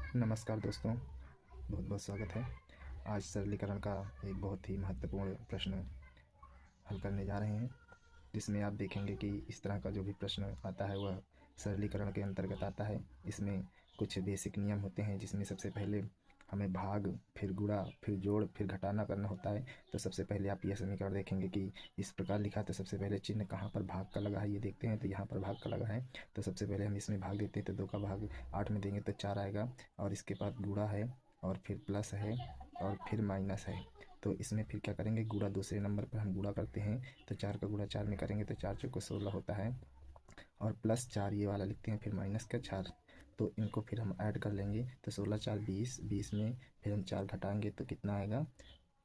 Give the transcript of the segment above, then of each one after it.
नमस्कार दोस्तों, बहुत बहुत स्वागत है। आज सरलीकरण का एक बहुत ही महत्वपूर्ण प्रश्न हल करने जा रहे हैं, जिसमें आप देखेंगे कि इस तरह का जो भी प्रश्न आता है वह सरलीकरण के अंतर्गत आता है। इसमें कुछ बेसिक नियम होते हैं, जिसमें सबसे पहले हमें भाग, फिर गुणा, फिर जोड़, फिर घटाना करना होता है। तो सबसे पहले आप यह समीकरण देखेंगे कि इस प्रकार लिखा, तो सबसे पहले चिन्ह कहाँ पर भाग का लगा है ये देखते हैं। तो यहाँ पर भाग का लगा है, तो सबसे पहले हम इसमें भाग देते हैं। तो 2 का भाग 8 में देंगे तो 4 आएगा, और इसके बाद गुणा है, और फिर प्लस है, और फिर माइनस है। तो इसमें फिर क्या करेंगे, गुणा दूसरे नंबर पर हम गुणा करते हैं। तो 4 का गुणा 4 में करेंगे तो 4 चौको 16 होता है, और प्लस 4 ये वाला लिखते हैं, फिर माइनस का 4। तो इनको फिर हम ऐड कर लेंगे। तो 16 4 20, 20 में फिर हम 4 घटाएंगे तो कितना आएगा,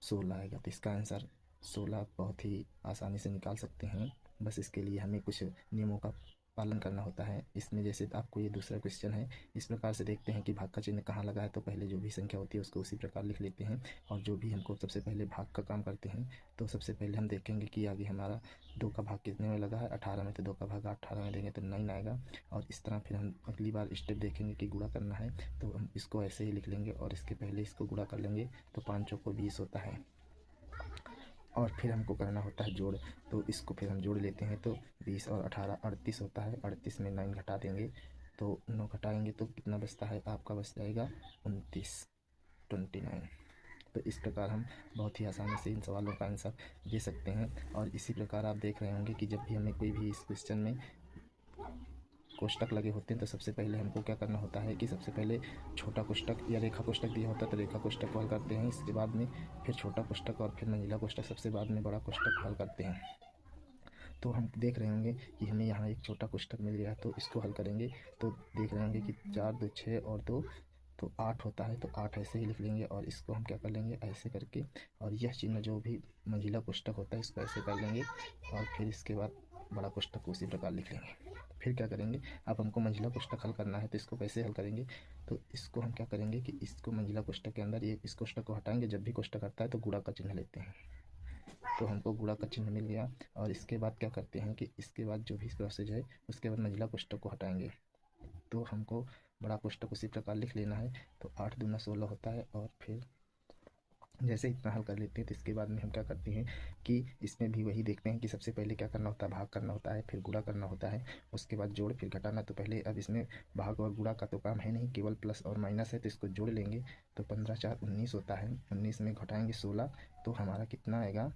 16 आएगा। तो इसका आंसर 16 बहुत ही आसानी से निकाल सकते हैं। बस इसके लिए हमें कुछ नियमों का पालन करना होता है। इसमें जैसे आपको ये दूसरा क्वेश्चन है, इस प्रकार से देखते हैं कि भाग का चिन्ह कहाँ लगा है। तो पहले जो भी संख्या होती है उसको उसी प्रकार लिख लेते हैं, और जो भी हमको सबसे पहले भाग का काम करते हैं। तो सबसे पहले हम देखेंगे कि आगे हमारा 2 का भाग कितने में लगा है, 18 में। तो 2 का भाग 18 में देंगे तो 9 आएगा। और इस तरह फिर हम अगली बार स्टेप देखेंगे कि गुणा करना है, तो हम इसको ऐसे ही लिख लेंगे, और इसके पहले इसको गुणा कर लेंगे। तो 5 चौको 20 होता है, और फिर हमको करना होता है जोड़। तो इसको फिर हम जोड़ लेते हैं। तो 20 और 18 38 होता है, 38 में 9 घटा देंगे। तो 9 घटाएंगे तो कितना बचता है, आपका बच जाएगा 29, 29। तो इस प्रकार हम बहुत ही आसानी से इन सवालों का आंसर दे सकते हैं। और इसी प्रकार आप देख रहे होंगे कि जब भी हमें कोई भी इस क्वेश्चन में कोष्टक लगे होते हैं, तो सबसे पहले हमको क्या करना होता है कि सबसे पहले छोटा कोष्टक या रेखा कोष्टक दिया होता है तो रेखा कोष्टक को हल करते हैं। इसके बाद में फिर छोटा कोष्टक, और फिर मंजिला कोष्टक, सबसे बाद में बड़ा कोष्टक हल करते हैं। तो हम देख रहे होंगे कि हमें यहाँ एक छोटा कोष्टक मिल गया, तो इसको हल करेंगे। तो देख रहे होंगे कि 4 2 6 और 2 तो 8 होता है। तो 8 ऐसे ही लिख लेंगे, और इसको हम क्या कर लेंगे, ऐसे करके। और यह चिन्ह जो भी मंजिला कोष्टक होता है इसको ऐसे कर लेंगे, और फिर इसके बाद बड़ा कोष्टक को उसी प्रकार लिख लेंगे। फिर क्या करेंगे, अब हमको मंजिला कोष्टक हल करना है, तो इसको कैसे हल करेंगे। तो इसको हम क्या करेंगे कि इसको मंजिला कोष्टक के अंदर ये इस कोष्टक को हटाएंगे। जब भी कोष्टक हटता है तो गुणा का चिन्ह लेते हैं। तो हमको गुणा का चिन्ह मिल गया, और इसके बाद क्या करते हैं कि इसके बाद जो भी प्रोसेस है उसके बाद मंजिला कोष्टक को हटाएंगे। तो हमको बड़ा कोष्टक उसी प्रकार लिख लेना है। तो 8 दूना 16 होता है, और फिर जैसे इतना हल कर लेते हैं तो इसके बाद में हम क्या करते हैं कि इसमें भी वही देखते हैं कि सबसे पहले क्या करना होता है, भाग करना होता है, फिर गुणा करना होता है, उसके बाद जोड़, फिर घटाना। तो पहले अब इसमें भाग और गुणा का तो काम है नहीं, केवल प्लस और माइनस है, तो इसको जोड़ लेंगे। तो 15 4 19 होता है, 19 में घटाएंगे 16, तो हमारा कितना आएगा,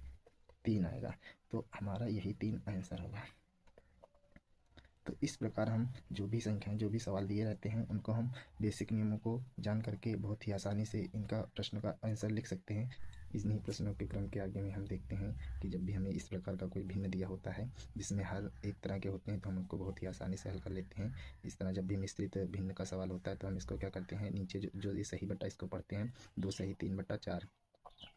3 आएगा। तो हमारा यही 3 आंसर होगा। तो इस प्रकार हम जो भी संख्याएं, जो भी सवाल दिए रहते हैं, उनको हम बेसिक नियमों को जान करके बहुत ही आसानी से इनका प्रश्न का आंसर लिख सकते हैं। इन्हीं प्रश्नों के क्रम के आगे में हम देखते हैं कि जब भी हमें इस प्रकार का कोई भिन्न दिया होता है जिसमें हर एक तरह के होते हैं, तो हम उनको बहुत ही आसानी से हल कर लेते हैं। इस तरह जब भी मिश्रित भिन्न का सवाल होता है तो हम इसको क्या करते हैं, नीचे जो ये सही बटा इसको पढ़ते हैं, 2 सही 3 बटा 4।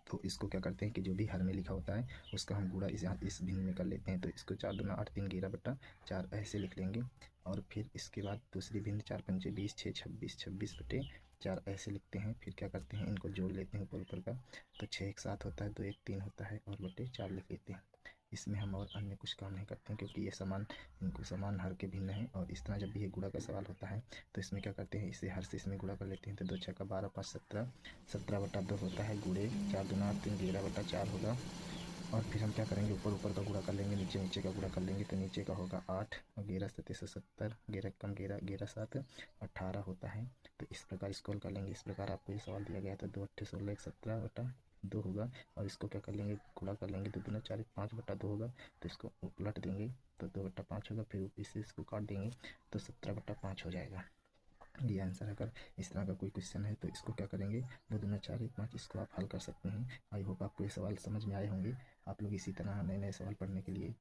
तो इसको क्या करते हैं कि जो भी हर में लिखा होता है उसका हम गुणा इस भिन्न में कर लेते हैं। तो इसको 4 दूना 8 3 11 बटा 4 ऐसे लिख लेंगे। और फिर इसके बाद दूसरी भिन्न 4 पंचे 20 6 26 26 बटे 4 ऐसे लिखते हैं। फिर क्या करते हैं, इनको जोड़ लेते हैं ऊपर ऊपर का। तो 6 1 7 होता है, 2 1 3 होता है, और बटे 4 लिख लेते हैं। इसमें हम और अन्य कुछ काम नहीं करते हैं, क्योंकि ये समान, इनको समान हर के भिन्न है। और इस तरह जब भी ये गुणा का सवाल होता है तो इसमें क्या करते हैं, इसे हर से इसमें गुणा कर लेते हैं। तो 2 6 12 5 17, 17 बटा 2 होता है, गुणे 4 दूना 8 3 11 बटा 4 होगा। और फिर हम क्या करेंगे, ऊपर ऊपर का गुणा कर लेंगे, नीचे नीचे का गुणा कर लेंगे। तो नीचे का होगा 8 और 11 7 170, 11 कम 11 11 7 18 होता है। तो इस प्रकार इसको हल कर लेंगे। इस प्रकार आपको ये सवाल दिया गया है। तो 2 8 16 17 बटा 2 होगा, और इसको क्या कर लेंगे, गुणा कर लेंगे। 2 दूना 4 5 बटा 2 होगा, तो इसको उलट देंगे। तो 2 बटा 5 होगा, फिर इससे इसको काट देंगे, तो 17 बटा 5 हो जाएगा। ये आंसर। अगर इस तरह का कोई क्वेश्चन है तो इसको क्या करेंगे, 2 दूना 4 1 5, इसको आप हल कर सकते हैं। आई होप आपको ये सवाल समझ में आए होंगे। आप लोग इसी तरह नए नए सवाल पढ़ने के लिए